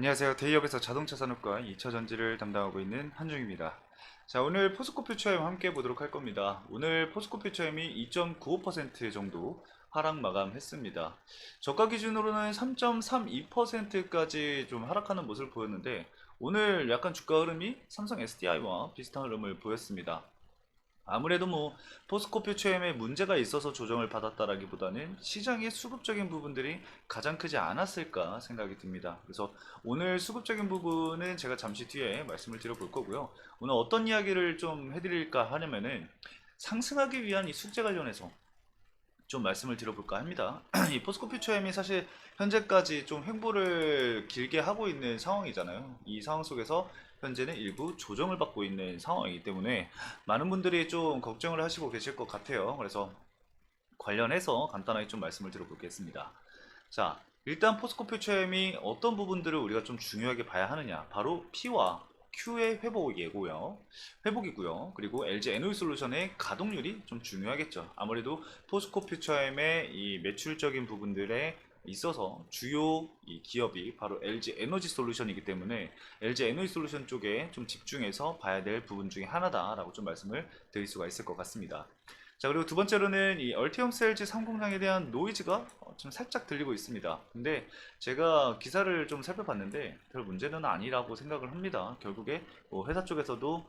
안녕하세요. 데이업에서 자동차 산업과 2차 전지를 담당하고 있는 한중입니다. 자, 오늘 포스코 퓨처엠 함께 보도록 할 겁니다. 오늘 포스코 퓨처엠이 2.95% 정도 하락 마감했습니다. 저가 기준으로는 3.32%까지 좀 하락하는 모습을 보였는데 오늘 약간 주가 흐름이 삼성 SDI와 비슷한 흐름을 보였습니다. 아무래도 포스코 퓨처엠에 문제가 있어서 조정을 받았다라기보다는 시장의 수급적인 부분들이 가장 크지 않았을까 생각이 듭니다. 그래서 오늘 수급적인 부분은 제가 잠시 뒤에 말씀을 드려볼 거고요. 오늘 어떤 이야기를 좀 해드릴까 하냐면은 상승하기 위한 이 숙제 관련해서 좀 말씀을 드려볼까 합니다. 이 포스코 퓨처엠이 사실 현재까지 좀 횡보를 길게 하고 있는 상황이잖아요. 이 상황 속에서 현재는 일부 조정을 받고 있는 상황이기 때문에 많은 분들이 좀 걱정을 하시고 계실 것 같아요. 그래서 관련해서 간단하게 좀 말씀을 드려보겠습니다. 자, 일단 포스코 퓨처엠이 어떤 부분들을 우리가 좀 중요하게 봐야 하느냐, 바로 P와 Q의 회복이고요. 그리고 LG 에너지솔루션의 가동률이 좀 중요하겠죠. 아무래도 포스코 퓨처엠의 이 매출적인 부분들에 있어서 주요 이 기업이 바로 LG 에너지 솔루션이기 때문에 LG 에너지 솔루션 쪽에 좀 집중해서 봐야 될 부분 중에 하나다라고 좀 말씀을 드릴 수가 있을 것 같습니다. 자, 그리고 두 번째로는 이 얼티엄 셀즈 3공장에 대한 노이즈가 좀 살짝 들리고 있습니다. 근데 제가 기사를 좀 살펴봤는데 별 문제는 아니라고 생각을 합니다. 결국에 회사 쪽에서도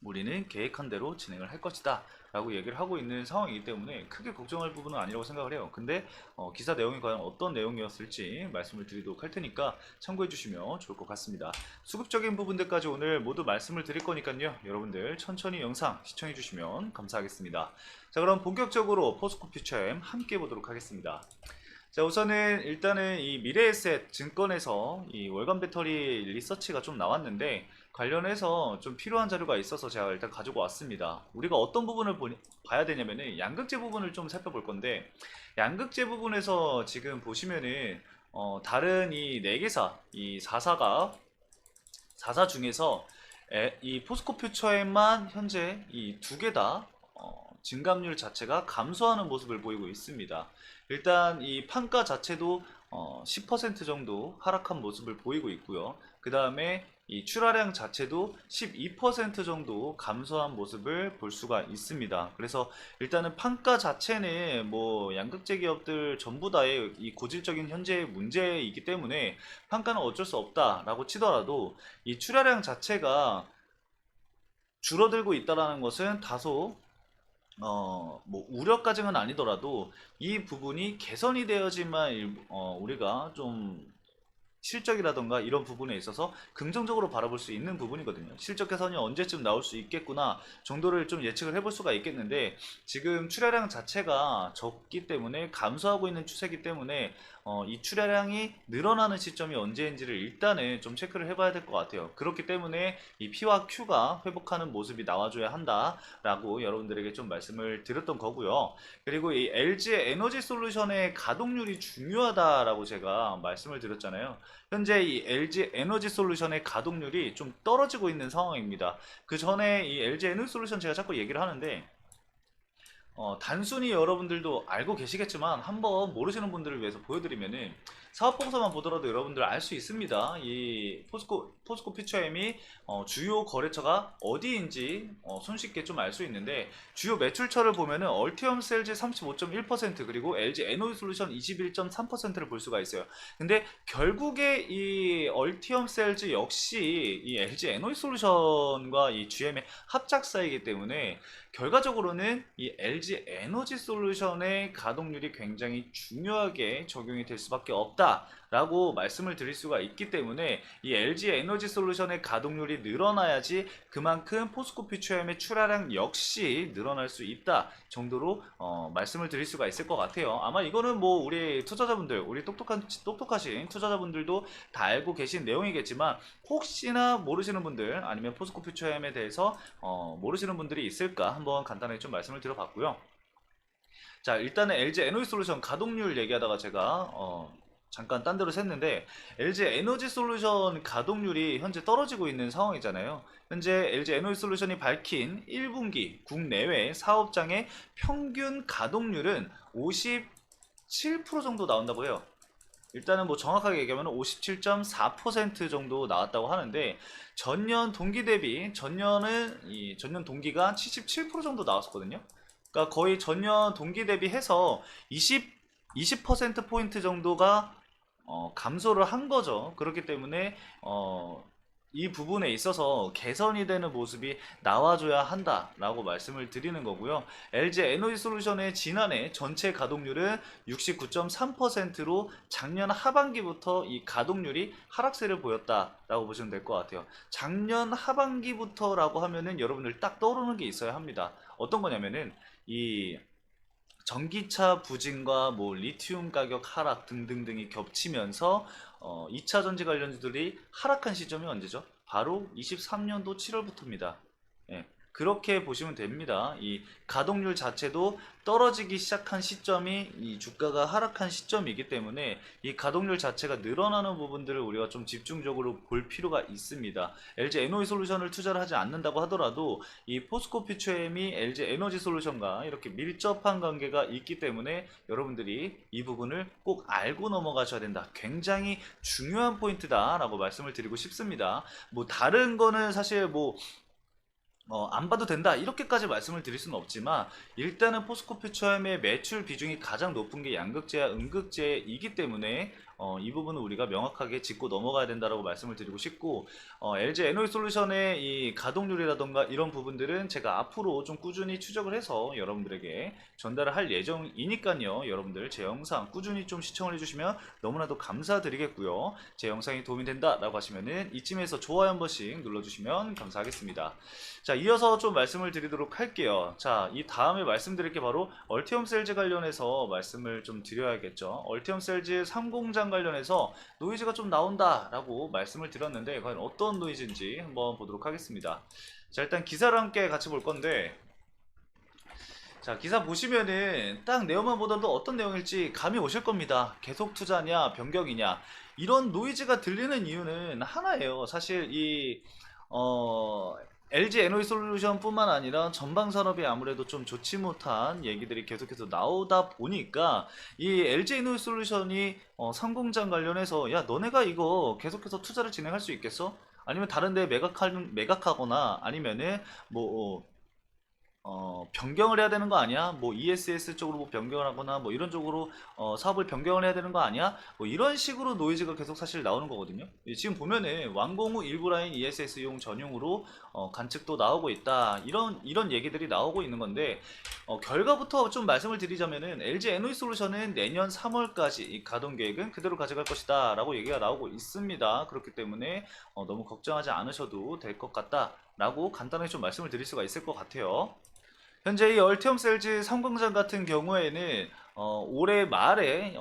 우리는 계획한 대로 진행을 할 것이다 라고 얘기를 하고 있는 상황이기 때문에 크게 걱정할 부분은 아니라고 생각을 해요. 근데 기사 내용이 과연 어떤 내용이었을지 말씀을 드리도록 할 테니까 참고해 주시면 좋을 것 같습니다. 수급적인 부분들까지 오늘 모두 말씀을 드릴 거니까요, 여러분들 천천히 영상 시청해 주시면 감사하겠습니다. 자, 그럼 본격적으로 포스코 퓨처엠 함께 보도록 하겠습니다. 자, 우선은 일단은 이 미래에셋 증권에서 이 월간 배터리 리서치가 좀 나왔는데 관련해서 좀 필요한 자료가 있어서 제가 일단 가지고 왔습니다. 우리가 어떤 부분을 봐야 되냐면은 양극재 부분을 좀 살펴볼 건데, 양극재 부분에서 지금 보시면은 다른 이 4개사, 이 4사 중에서 이 포스코 퓨처에만 현재 이 2개 다 증감률 자체가 감소하는 모습을 보이고 있습니다. 일단 이 판가 자체도 10% 정도 하락한 모습을 보이고 있고요. 그 다음에 이 출하량 자체도 12% 정도 감소한 모습을 볼 수가 있습니다. 그래서 일단은 판가 자체는 양극재 기업들 전부 다의 이 고질적인 현재의 문제이기 때문에 판가는 어쩔 수 없다라고 치더라도 이 출하량 자체가 줄어들고 있다는 것은 다소 우려까지는 아니더라도 이 부분이 개선이 되어야지만 우리가 좀 실적이라던가 이런 부분에 있어서 긍정적으로 바라볼 수 있는 부분이거든요. 실적 개선이 언제쯤 나올 수 있겠구나 정도를 좀 예측을 해볼 수가 있겠는데, 지금 출하량 자체가 적기 때문에 감소하고 있는 추세이기 때문에 이 출하량이 늘어나는 시점이 언제인지를 일단은 좀 체크를 해봐야 될 것 같아요. 그렇기 때문에 이 P와 Q가 회복하는 모습이 나와줘야 한다라고 여러분들에게 좀 말씀을 드렸던 거고요. 그리고 이 LG 에너지 솔루션의 가동률이 중요하다라고 제가 말씀을 드렸잖아요. 현재 이 LG 에너지 솔루션의 가동률이 좀 떨어지고 있는 상황입니다. 그 전에 이 LG 에너지 솔루션 제가 자꾸 얘기를 하는데, 단순히 여러분들도 알고 계시겠지만 한번 모르시는 분들을 위해서 보여드리면은, 사업보고서만 보더라도 여러분들 알 수 있습니다. 이 포스코 퓨처엠이 주요 거래처가 어디인지 손쉽게 좀 알 수 있는데, 주요 매출처를 보면은 얼티엄 셀즈 35.1% 그리고 LG 에너지 솔루션 21.3%를 볼 수가 있어요. 근데 결국에 이 얼티엄 셀즈 역시 이 LG 에너지 솔루션과 이 GM의 합작사이기 때문에 결과적으로는 이 LG 에너지 솔루션의 가동률이 굉장히 중요하게 적용이 될 수밖에 없다라고 말씀을 드릴 수가 있기 때문에, 이 LG 에너지 솔루션의 가동률이 늘어나야지 그만큼 포스코 퓨처엠의 출하량 역시 늘어날 수 있다 정도로 말씀을 드릴 수가 있을 것 같아요. 아마 이거는 우리 투자자분들, 우리 똑똑하신 투자자분들도 다 알고 계신 내용이겠지만, 혹시나 모르시는 분들 아니면 포스코 퓨처엠에 대해서 모르시는 분들이 있을까 한번 간단하게 좀 말씀을 드려봤고요. 자, 일단은 LG 에너지 솔루션 가동률 얘기하다가 제가 잠깐 딴 데로 샜는데, LG 에너지 솔루션 가동률이 현재 떨어지고 있는 상황이잖아요. 현재 LG 에너지 솔루션이 밝힌 1분기 국내외 사업장의 평균 가동률은 57% 정도 나온다고 해요. 일단은 뭐 정확하게 얘기하면 57.4% 정도 나왔다고 하는데, 전년 동기 대비 전년 동기가 77% 정도 나왔었거든요. 그러니까 거의 전년 동기 대비해서 20% 포인트 정도가 감소를 한 거죠. 그렇기 때문에 이 부분에 있어서 개선이 되는 모습이 나와줘야 한다라고 말씀을 드리는 거고요. LG 에너지 솔루션의 지난해 전체 가동률은 69.3%로 작년 하반기부터 이 가동률이 하락세를 보였다라고 보시면 될 것 같아요. 작년 하반기부터라고 하면은 여러분들 딱 떠오르는 게 있어야 합니다. 어떤 거냐면은 이 전기차 부진과 뭐 리튬 가격 하락 등등등이 겹치면서 2차 전지 관련주들이 하락한 시점이 언제죠? 바로 23년도 7월부터입니다. 예, 그렇게 보시면 됩니다. 이 가동률 자체도 떨어지기 시작한 시점이 이 주가가 하락한 시점이기 때문에 이 가동률 자체가 늘어나는 부분들을 우리가 좀 집중적으로 볼 필요가 있습니다. LG 에너지 솔루션을 투자를 하지 않는다고 하더라도 이 포스코 퓨처엠이 LG 에너지 솔루션과 이렇게 밀접한 관계가 있기 때문에 여러분들이 이 부분을 꼭 알고 넘어가셔야 된다. 굉장히 중요한 포인트다라고 말씀을 드리고 싶습니다. 뭐 다른 거는 사실 뭐 안 봐도 된다 이렇게까지 말씀을 드릴 수는 없지만, 일단은 포스코 퓨처엠의 매출 비중이 가장 높은 게 양극재와 음극재이기 때문에 이 부분은 우리가 명확하게 짚고 넘어가야 된다라고 말씀을 드리고 싶고, LG 에너지 솔루션의 이 가동률이라던가 이런 부분들은 제가 앞으로 좀 꾸준히 추적을 해서 여러분들에게 전달을 할 예정이니까요. 여러분들 제 영상 꾸준히 좀 시청을 해주시면 너무나도 감사드리겠고요. 제 영상이 도움이 된다라고 하시면은 이쯤에서 좋아요 한 번씩 눌러주시면 감사하겠습니다. 자, 이어서 좀 말씀을 드리도록 할게요. 자, 이 다음에 말씀드릴 게 바로 얼티엄 셀즈 관련해서 말씀을 좀 드려야겠죠. 얼티엄 셀즈 3공장 관련해서 노이즈가 좀 나온다라고 말씀을 드렸는데, 과연 어떤 노이즈인지 한번 보도록 하겠습니다. 자, 일단 기사를 함께 같이 볼 건데, 자, 기사 보시면은 딱 내용만 보더라도 어떤 내용일지 감이 오실 겁니다. 계속 투자냐, 변경이냐. 이런 노이즈가 들리는 이유는 하나예요. 사실 LG 에너지 솔루션 뿐만 아니라 전방 산업이 아무래도 좀 좋지 못한 얘기들이 계속해서 나오다 보니까 이 LG 에너지 솔루션이 상공장 관련해서, 야, 너네가 이거 계속해서 투자를 진행할 수 있겠어? 아니면 다른 데 매각하거나 아니면은 뭐 변경을 해야 되는 거 아니야? 뭐 ESS 쪽으로 뭐 변경을 하거나 뭐 이런 쪽으로 사업을 변경을 해야 되는 거 아니야? 뭐 이런 식으로 노이즈가 계속 사실 나오는 거거든요. 지금 보면은 완공 후 일부 라인 ESS용 전용으로 관측도 나오고 있다. 이런 얘기들이 나오고 있는 건데, 결과부터 좀 말씀을 드리자면은 LG 에너지 솔루션은 내년 3월까지 이 가동 계획은 그대로 가져갈 것이다 라고 얘기가 나오고 있습니다. 그렇기 때문에 너무 걱정하지 않으셔도 될 것 같다 라고 간단하게 좀 말씀을 드릴 수가 있을 것 같아요. 현재 이 얼티엄 셀즈 3공장 같은 경우에는 올해 말에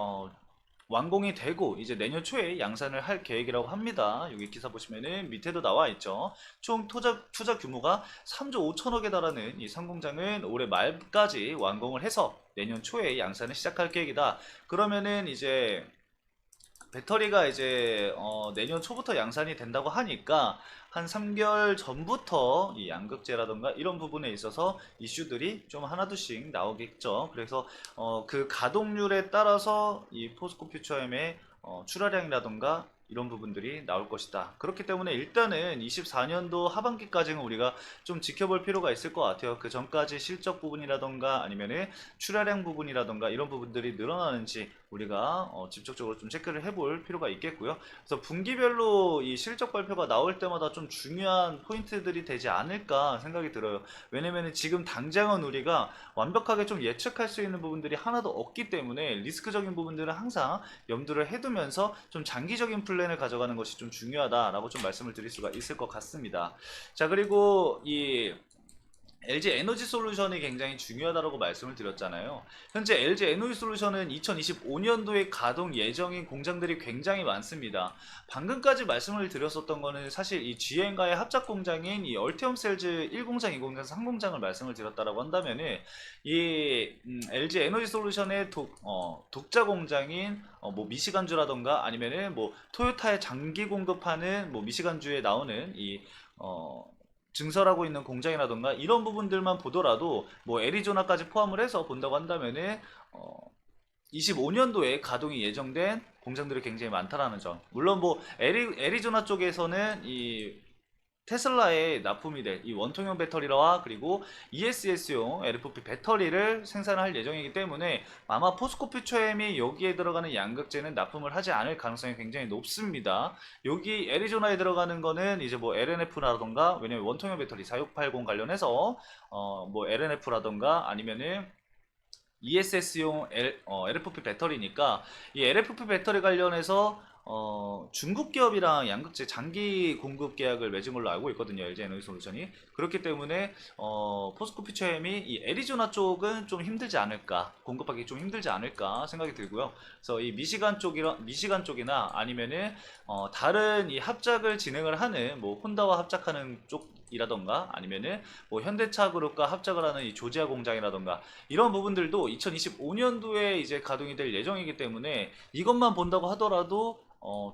완공이 되고 이제 내년 초에 양산을 할 계획이라고 합니다. 여기 기사 보시면은 밑에도 나와 있죠. 총 투자 규모가 3조 5천억에 달하는 이 3공장은 올해 말까지 완공을 해서 내년 초에 양산을 시작할 계획이다. 그러면은 이제 배터리가 이제 내년 초부터 양산이 된다고 하니까 한 3개월 전부터 이 양극재라던가 이런 부분에 있어서 이슈들이 좀 하나둘씩 나오겠죠. 그래서 그 가동률에 따라서 이 포스코 퓨처엠의 출하량이라던가 이런 부분들이 나올 것이다. 그렇기 때문에 일단은 24년도 하반기까지는 우리가 좀 지켜볼 필요가 있을 것 같아요. 그 전까지 실적 부분이라던가 아니면은 출하량 부분이라던가 이런 부분들이 늘어나는지 우리가 직접적으로 좀 체크를 해볼 필요가 있겠고요. 그래서 분기별로 이 실적 발표가 나올 때마다 좀 중요한 포인트들이 되지 않을까 생각이 들어요. 왜냐면은 지금 당장은 우리가 완벽하게 좀 예측할 수 있는 부분들이 하나도 없기 때문에 리스크적인 부분들은 항상 염두를 해두면서 좀 장기적인 플랜을 가져가는 것이 좀 중요하다라고 좀 말씀을 드릴 수가 있을 것 같습니다. 자, 그리고 이 LG 에너지 솔루션이 굉장히 중요하다고 말씀을 드렸잖아요. 현재 LG 에너지 솔루션은 2025년도에 가동 예정인 공장들이 굉장히 많습니다. 방금까지 말씀을 드렸었던 거는 사실 이 GM과의 합작 공장인 이 얼티엄 셀즈 1공장, 2공장, 3공장을 말씀을 드렸다라고 한다면은 이 LG 에너지 솔루션의 독자 공장인 뭐 미시간주라던가 아니면은 뭐 토요타에 장기 공급하는 뭐 미시간주에 나오는 이 증설하고 있는 공장이라던가 이런 부분들만 보더라도 뭐 애리조나까지 포함을 해서 본다고 한다면은 25년도에 가동이 예정된 공장들이 굉장히 많다라는 점. 물론 뭐 애리조나 쪽에서는 이 테슬라에 납품이 될 이 원통형 배터리와 그리고 ESS용 LFP 배터리를 생산할 예정이기 때문에 아마 포스코 퓨처엠이 여기에 들어가는 양극재는 납품을 하지 않을 가능성이 굉장히 높습니다. 여기 애리조나에 들어가는 거는 이제 뭐 LNF라던가, 왜냐면 원통형 배터리 4680 관련해서 뭐 LNF라던가 아니면은 ESS용 LFP 배터리니까 이 LFP 배터리 관련해서 중국 기업이랑 양극재 장기 공급 계약을 맺은 걸로 알고 있거든요. LG 에너지솔루션이. 그렇기 때문에 포스코 퓨처엠이 이 애리조나 쪽은 좀 힘들지 않을까, 공급하기 좀 힘들지 않을까 생각이 들고요. 그래서 이 미시간 쪽이나 아니면은 다른 이 합작을 진행을 하는 뭐 혼다와 합작하는 쪽이라던가 아니면은 뭐 현대차 그룹과 합작을 하는 이 조지아 공장이라던가 이런 부분들도 2025년도에 이제 가동이 될 예정이기 때문에 이것만 본다고 하더라도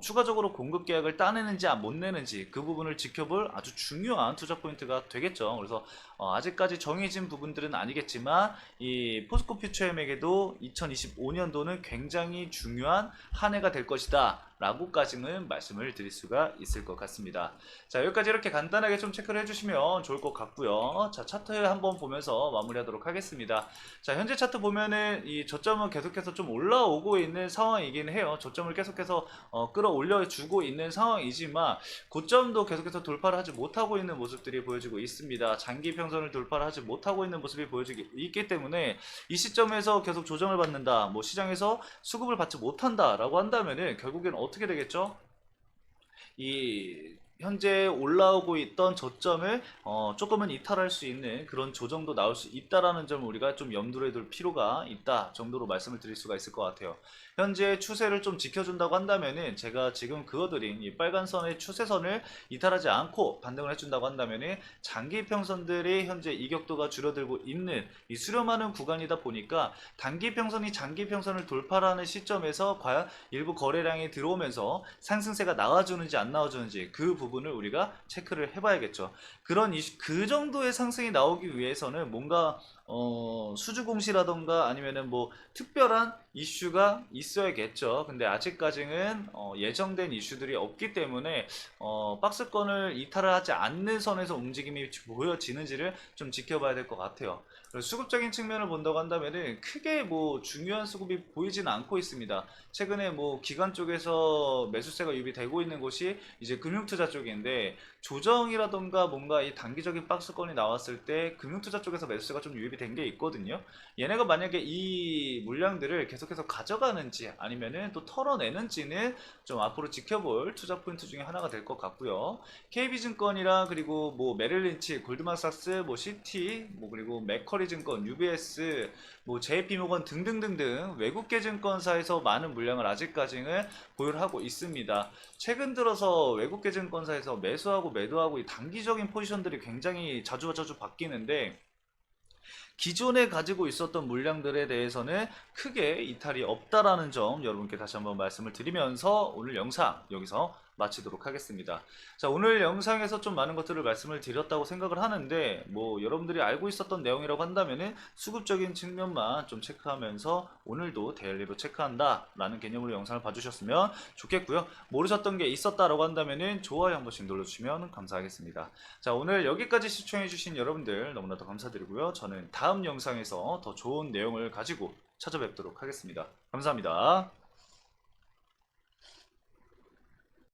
추가적으로 공급 계약을 따내는지 못 내는지 그 부분을 지켜볼 아주 중요한 투자 포인트가 되겠죠. 그래서 아직까지 정해진 부분들은 아니겠지만 이 포스코 퓨처엠에게도 2025년도는 굉장히 중요한 한 해가 될 것이다 라고까지는 말씀을 드릴 수가 있을 것 같습니다. 자, 여기까지 이렇게 간단하게 좀 체크를 해주시면 좋을 것 같고요. 자, 차트 한번 보면서 마무리하도록 하겠습니다. 자, 현재 차트 보면은 이 저점은 계속해서 좀 올라오고 있는 상황이긴 해요. 저점을 계속해서 끌어올려 주고 있는 상황이지만 고점도 계속해서 돌파를 하지 못하고 있는 모습들이 보여지고 있습니다. 장기 평선을 돌파를 하지 못하고 있는 모습이 보여지고 있기 때문에 이 시점에서 계속 조정을 받는다, 뭐 시장에서 수급을 받지 못한다 라고 한다면은 결국엔 어떻게 되겠죠? 이 현재 올라오고 있던 저점을 조금은 이탈할 수 있는 그런 조정도 나올 수 있다라는 점을 우리가 좀 염두에 둘 필요가 있다 정도로 말씀을 드릴 수가 있을 것 같아요. 현재 추세를 좀 지켜준다고 한다면은 제가 지금 그어드린 이 빨간 선의 추세선을 이탈하지 않고 반등을 해준다고 한다면은 장기 평선들이 현재 이격도가 줄어들고 있는 이 수렴하는 구간이다 보니까 단기 평선이 장기 평선을 돌파하는 시점에서 과연 일부 거래량이 들어오면서 상승세가 나와주는지 안 나와주는지 그 부분을 우리가 체크를 해봐야겠죠. 그 정도의 상승이 나오기 위해서는 뭔가 수주 공시라던가 아니면은 뭐 특별한 이슈가 있어야겠죠. 근데 아직까지는 예정된 이슈들이 없기 때문에 박스권을 이탈을 하지 않는 선에서 움직임이 보여지는지를 좀 지켜봐야 될 것 같아요. 수급적인 측면을 본다고 한다면은 크게 뭐 중요한 수급이 보이지는 않고 있습니다. 최근에 뭐 기관 쪽에서 매수세가 유입되고 있는 곳이 이제 금융투자 쪽인데 조정이라던가 뭔가 이 단기적인 박스권이 나왔을 때 금융투자 쪽에서 매수세가 좀 유입이 된 게 있거든요. 얘네가 만약에 이 물량들을 계속해서 가져가는지 아니면은 또 털어내는지는 좀 앞으로 지켜볼 투자 포인트 중에 하나가 될 것 같고요. KB증권이랑 그리고 뭐 메릴린치, 골드만삭스, 뭐 시티, 뭐 그리고 맥커리 증권, UBS, 뭐 JP모건 등등등등 외국계 증권사에서 많은 물량을 아직까지는 보유를 하고 있습니다. 최근 들어서 외국계 증권사에서 매수하고 매도하고 이 단기적인 포지션들이 굉장히 자주 바뀌는데 기존에 가지고 있었던 물량들에 대해서는 크게 이탈이 없다라는 점 여러분께 다시 한번 말씀을 드리면서 오늘 영상 여기서 마치도록 하겠습니다. 자, 오늘 영상에서 좀 많은 것들을 말씀을 드렸다고 생각을 하는데 뭐 여러분들이 알고 있었던 내용이라고 한다면은 수급적인 측면만 좀 체크하면서 오늘도 데일리로 체크한다 라는 개념으로 영상을 봐주셨으면 좋겠고요. 모르셨던 게 있었다라고 한다면은 좋아요 한 번씩 눌러주시면 감사하겠습니다. 자, 오늘 여기까지 시청해주신 여러분들 너무나도 감사드리고요. 저는 다음 영상에서 더 좋은 내용을 가지고 찾아뵙도록 하겠습니다. 감사합니다.